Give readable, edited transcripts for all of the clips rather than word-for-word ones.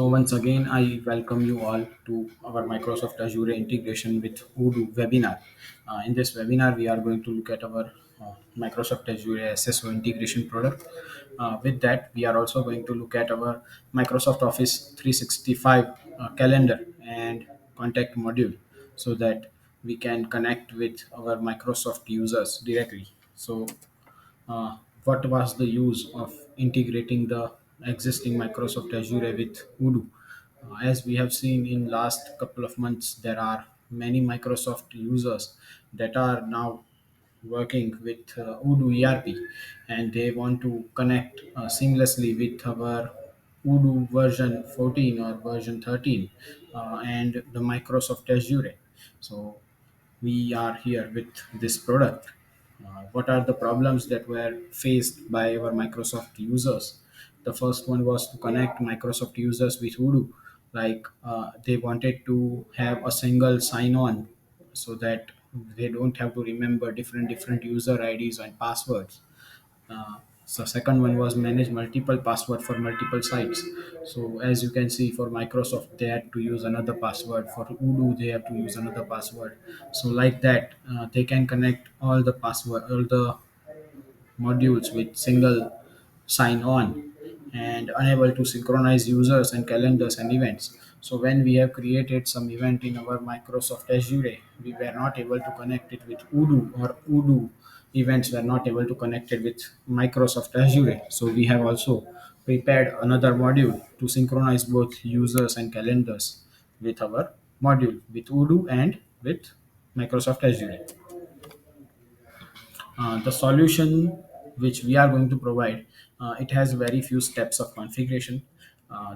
So once again, I welcome you all to our Microsoft Azure integration with Odoo webinar. In this webinar, we are going to look at our Microsoft Azure SSO integration product. With that, we are also going to look at our Microsoft Office 365 calendar and contact module so that we can connect with our Microsoft users directly. So what was the use of integrating the existing Microsoft Azure with Odoo? As we have seen in last couple of months, there are many Microsoft users that are now working with Odoo ERP, and they want to connect seamlessly with our Odoo version 14 or version 13 and the Microsoft Azure. So we are here with this product. What are the problems that were faced by our Microsoft users? The first one was to connect Microsoft users with Odoo. Like they wanted to have a single sign-on so that they don't have to remember different user IDs and passwords. So second one was manage multiple password for multiple sites. So as you can see, for Microsoft they had to use another password. For Odoo they have to use another password. So like that, they can connect all the password, all the modules with single sign on and unable to synchronize users and calendars and events. So when we have created some event in our Microsoft Azure, we were not able to connect it with Odoo, or Odoo events were not able to connect it with Microsoft Azure. So we have also prepared another module to synchronize both users and calendars with our module with Odoo and with Microsoft Azure. The solution which we are going to provide, it has very few steps of configuration.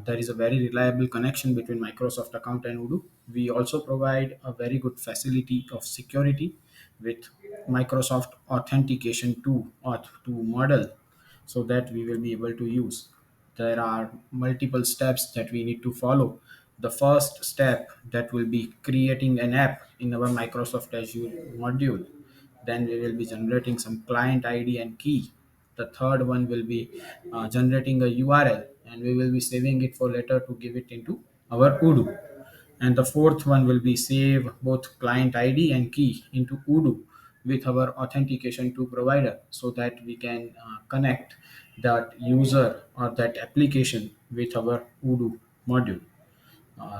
There is a very reliable connection between Microsoft account and Odoo. We also provide a very good facility of security with Microsoft Authentication 2 Auth 2 model, so that we will be able to use. There are multiple steps that we need to follow. The first step that will be creating an app in our Microsoft Azure module. Then we will be generating some client ID and key. The third one will be generating a URL, and we will be saving it for later to give it into our Odoo. And the fourth one will be save both client ID and key into Odoo with our authentication to provider, so that we can connect that user or that application with our Odoo module.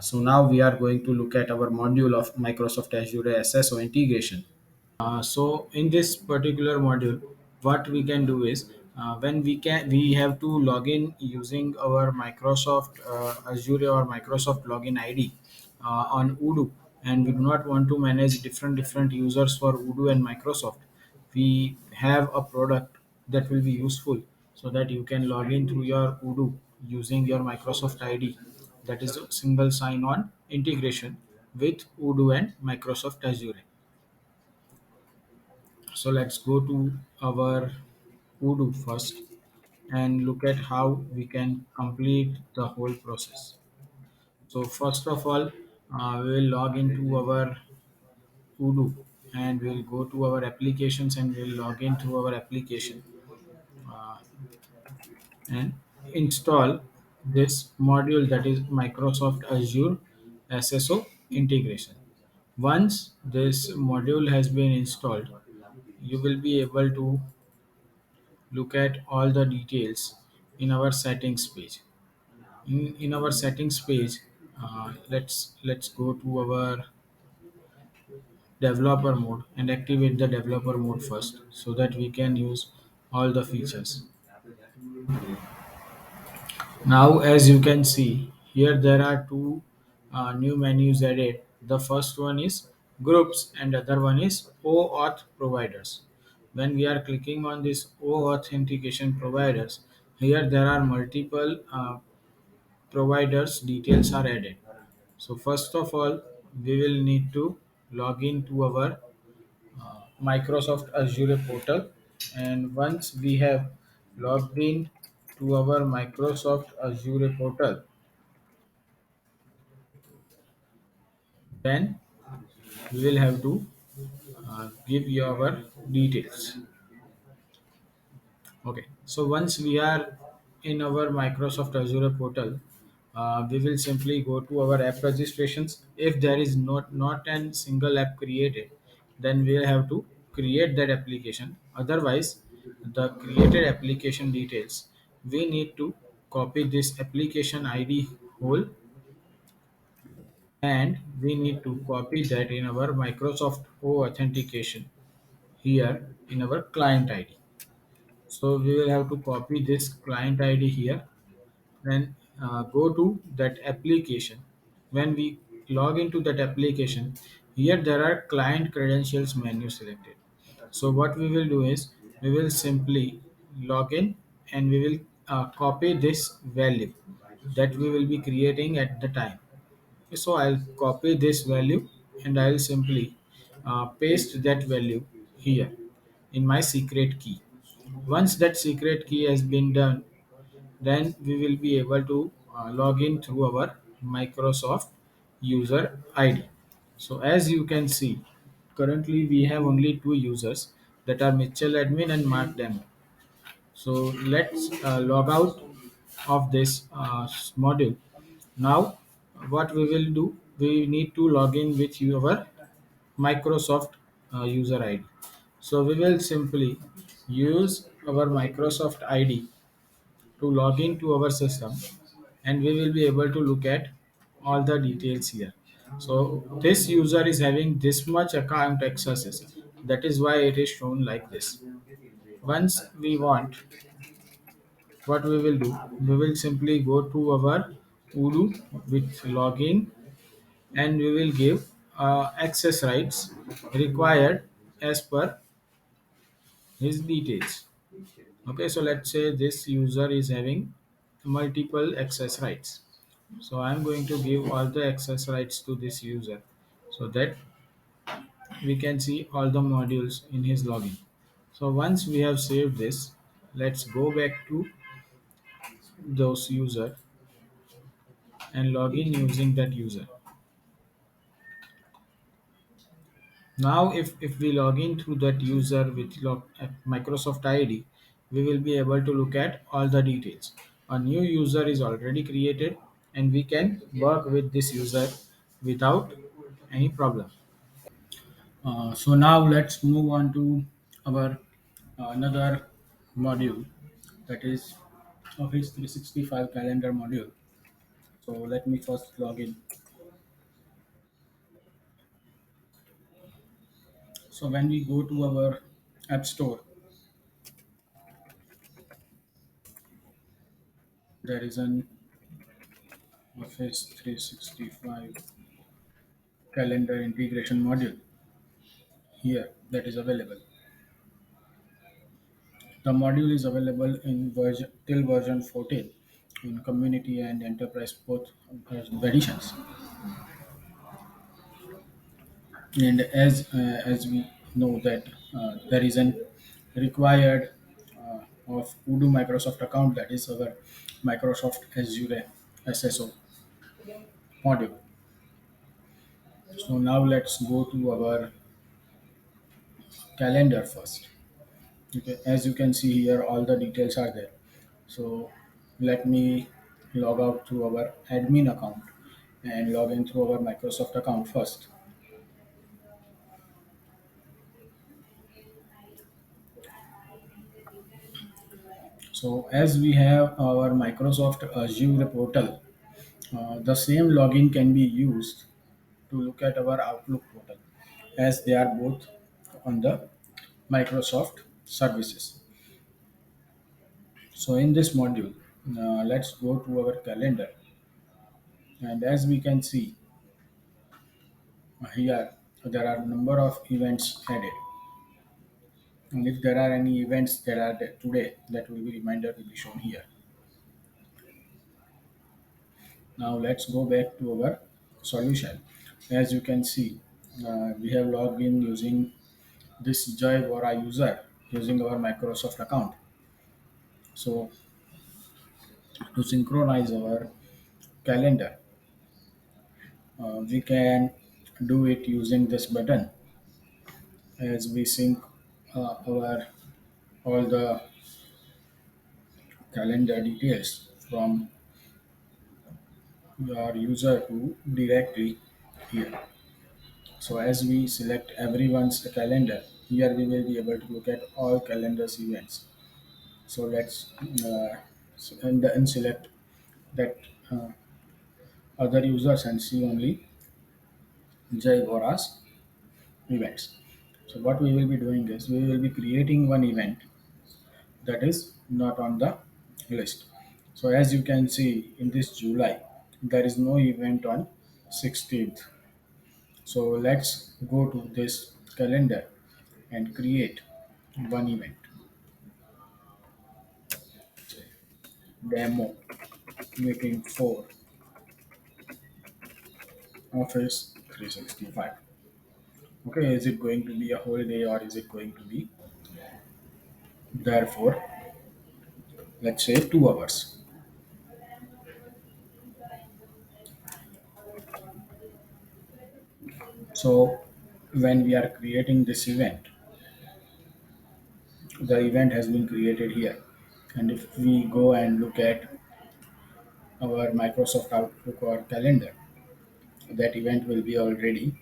So now we are going to look at our module of Microsoft Azure SSO integration. So in this particular module, what we can do is, when we have to log in using our Microsoft Azure or Microsoft login ID on Odoo, and we do not want to manage different users for Odoo and Microsoft. We have a product that will be useful so that you can log in through your Odoo using your Microsoft ID. That is a single sign-on integration with Odoo and Microsoft Azure. So let's go to our Odoo first and look at how we can complete the whole process. So first of all, we will log into our Odoo, and we'll go to our applications and we'll log into our application uh, and install this module, that is Microsoft Azure SSO integration. Once this module has been installed, you will be able to look at all the details in our settings page. In our settings page, let's go to our developer mode and activate the developer mode first, so that we can use all the features. Now as you can see here, there are two new menus added. The first one is groups and other one is OAuth providers. When we are clicking on this O authentication providers, here there are multiple providers details are added. So first of all, we will need to log in to our Microsoft Azure portal, and once we have logged in to our Microsoft Azure portal, then we will have to give you our details. Okay, so once we are in our Microsoft Azure portal, we will simply go to our app registrations. If there is not a single app created, then we'll have to create that application. Otherwise, the created application details, we need to copy this application id whole, and we need to copy that in our Microsoft O authentication here in our client ID. So we will have to copy this client ID here, then go to that application. When we log into that application, here there are client credentials menu selected. So what we will do is we will simply log in, and we will copy this value that we will be creating at the time. So I'll copy this value, and I'll simply paste that value here in my secret key. Once that secret key has been done, then we will be able to log in through our Microsoft user ID. So as you can see, currently we have only two users, that are Mitchell admin and Mark Demo. So let's log out of this module. Now what we will do, we need to log in with our Microsoft user ID. So we will simply use our Microsoft ID to log into our system, and we will be able to look at all the details here. So this user is having this much account accesses, that is why it is shown like this. Once we want, what we will do, we will simply go to our Udo with login, and we will give access rights required as per his details. Okay, so let's say this user is having multiple access rights. So I'm going to give all the access rights to this user, so that we can see all the modules in his login. So once we have saved this, let's go back to those user and log in using that user. Now if we log in through that user with Microsoft ID, we will be able to look at all the details. A new user is already created, and we can work with this user without any problem. So now let's move on to our another module, that is Office 365 calendar module. So let me first log in. So when we go to our App Store, there is an Office 365 calendar integration module here that is available. The module is available in version till version 14 in community and enterprise both editions. And as we know that there is an required of Udo Microsoft account, that is our Microsoft Azure SSO module. So now let's go to our calendar first. Okay, as you can see here, all the details are there. So let me log out through our admin account and log in through our Microsoft account first. So as we have our Microsoft Azure portal, the same login can be used to look at our Outlook portal, as they are both on the Microsoft services. So in this module, let's go to our calendar, and as we can see here, there are number of events added, and if there are any events that are there today, that will be reminder will be shown here. Now let's go back to our solution. As you can see, we have logged in using this Joy Vora user using our Microsoft account. So to synchronize our calendar, we can do it using this button, as we sync our all the calendar details from your user to directly here. So as we select everyone's calendar, here we will be able to look at all calendars events. So let's and then select that uh, other users and see only Jai Bora's events. So what we will be doing is we will be creating one event that is not on the list. So as you can see in this July, there is no event on 16th. So let's go to this calendar and create one event. Say, demo meeting for Office 365. Okay, is it going to be a whole day or is it going to be therefore let's say 2 hours. So when we are creating this event, the event has been created here. And if we go and look at our Microsoft Outlook or calendar, that event will be already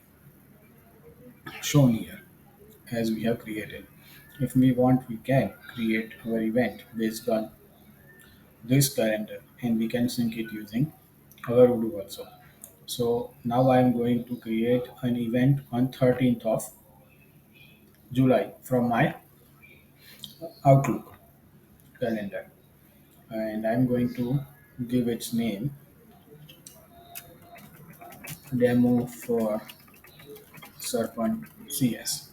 shown here as we have created. If we want, we can create our event based on this calendar and we can sync it using our Odoo also. So now I am going to create an event on 13th of July from my Outlook calendar and I'm going to give its name demo for Serpent CS.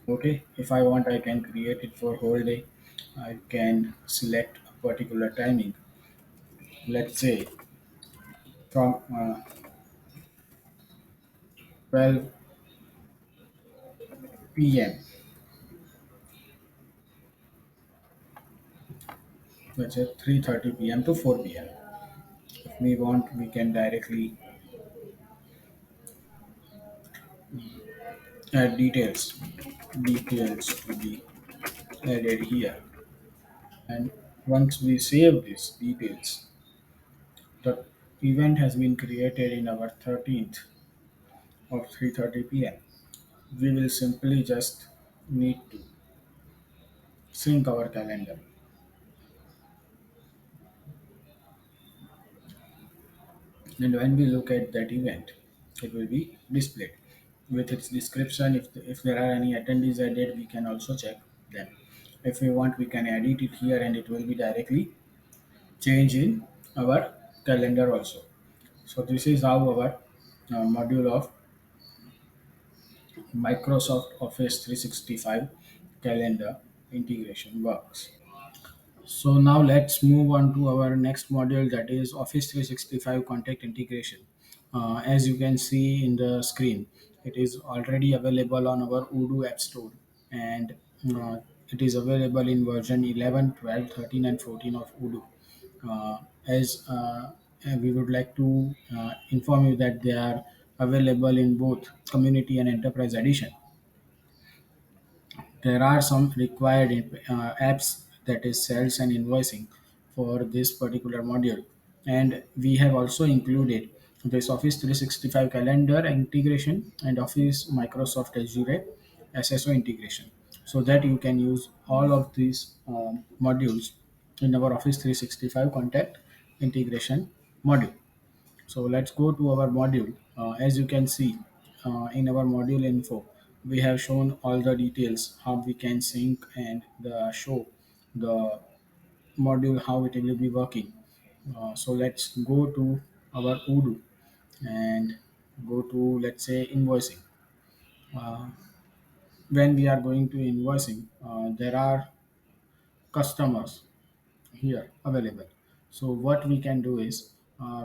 Okay, if I want, I can create it for whole day. I can select a particular timing. Let's say from 12 p.m. Let's say 3:30 p.m. to 4 p.m. If we want, we can directly add details to be added here. And once we save these details, the event has been created in our 13th of 3:30 p.m. We will simply just need to sync our calendar. And when we look at that event, it will be displayed with its description. If there are any attendees added, we can also check them. If we want, we can edit it here and it will be directly changed in our calendar also. So this is how our module of Microsoft Office 365 calendar integration works. So now let's move on to our next module, that is Office 365 contact integration. As you can see in the screen, it is already available on our Odoo App Store and uh, it is available in version 11, 12, 13 and 14 of Odoo. As we would like to inform you that they are available in both community and enterprise edition. There are some required apps, that is sales and invoicing, for this particular module. And we have also included this Office 365 calendar integration and Office Microsoft Azure SSO integration so that you can use all of these modules in our Office 365 contact integration module. So let's go to our module. As you can see in our module info, we have shown all the details how we can sync and the show the module how it will be working. So let's go to our Odoo and go to, let's say, invoicing. Uh, when we are going to invoicing, there are customers here available. So what we can do is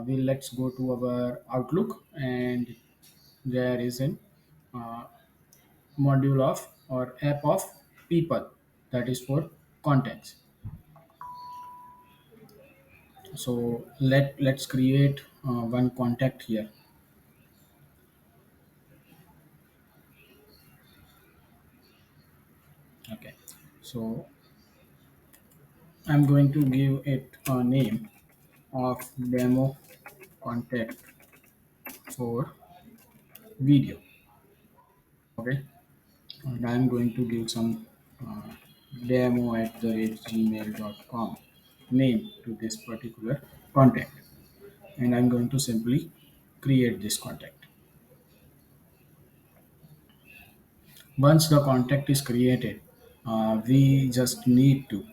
let's go to our Outlook and there is an uh, module of or app of people, that is for contacts. So let's create one contact here. Okay, so I'm going to give it a name of demo contact for video. Okay, and I'm going to give some uh, demo@gmail.com name to this particular contact, and I'm going to simply create this contact. Once the contact is created, we just need to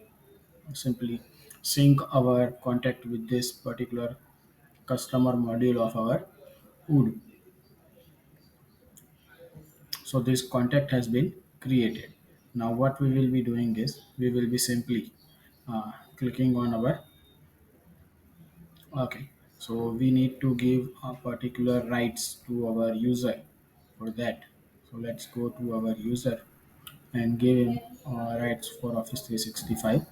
simply sync our contact with this particular customer module of our Odoo. So this contact has been created. Now what we will be doing is we will be simply clicking on our okay. So we need to give a particular rights to our user for that. So let's go to our user and give him rights for Office 365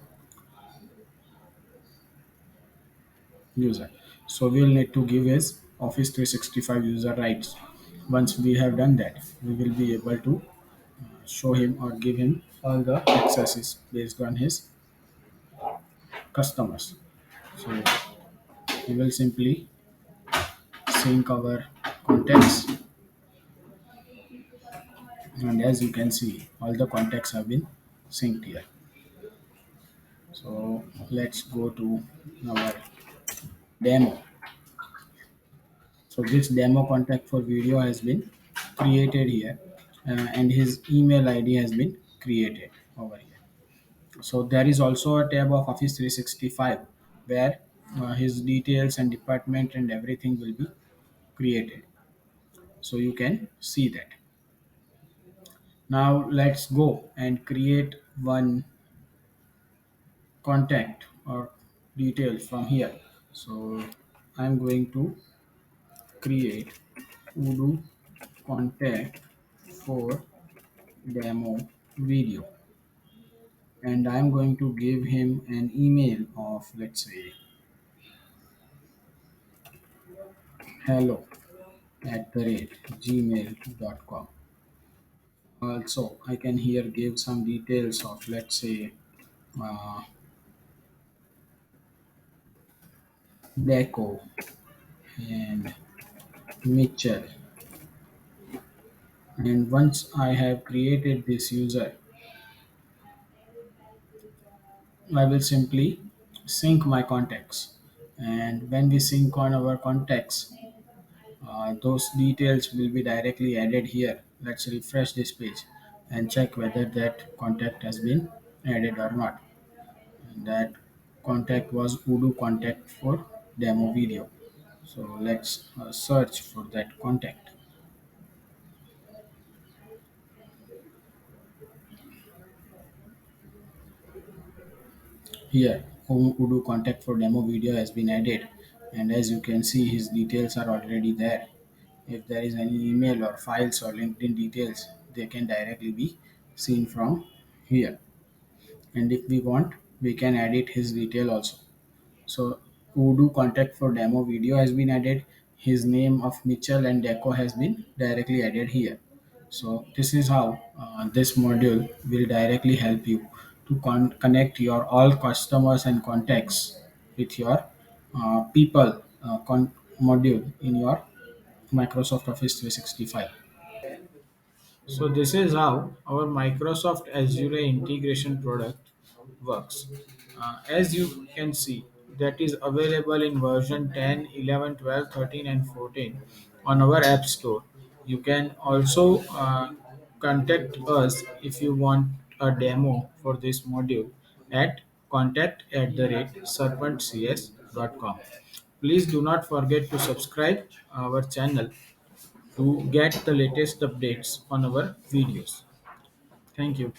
user. So we'll need to give his Office 365 user rights. Once we have done that, we will be able to show him or give him all the accesses based on his customers. So we will simply sync our contacts, and as you can see, all the contacts have been synced here. So let's go to our demo. So this demo contact for video has been created here, and his email ID has been created over here. So there is also a tab of Office 365 where his details and department and everything will be created. So you can see that. Now let's go and create one contact or detail from here. So I'm going to create Odoo contact for demo video, and I'm going to give him an email of, let's say, hello at the rate gmail.com. Also I can here give some details of, let's say, uh, Deco and Mitchell. And once I have created this user, I will simply sync my contacts. And when we sync on our contacts, those details will be directly added here. Let's refresh this page and check whether that contact has been added or not. And that contact was Odoo contact for demo video. So let's search for that contact. Here, Odoo contact for demo video has been added, and as you can see, his details are already there. If there is any email or files or LinkedIn details, they can directly be seen from here. And if we want, we can edit his detail also. So Odoo contact for demo video has been added. His name of Mitchell and Deco has been directly added here. So this is how this module will directly help you to connect your all customers and contacts with your people module in your Microsoft Office 365. So this is how our Microsoft Azure integration product works. As you can see, that is available in version 10, 11, 12, 13 and 14 on our App Store. You can also contact us if you want a demo for this module at contact@serpentcs.com. Please do not forget to subscribe our channel to get the latest updates on our videos. Thank you.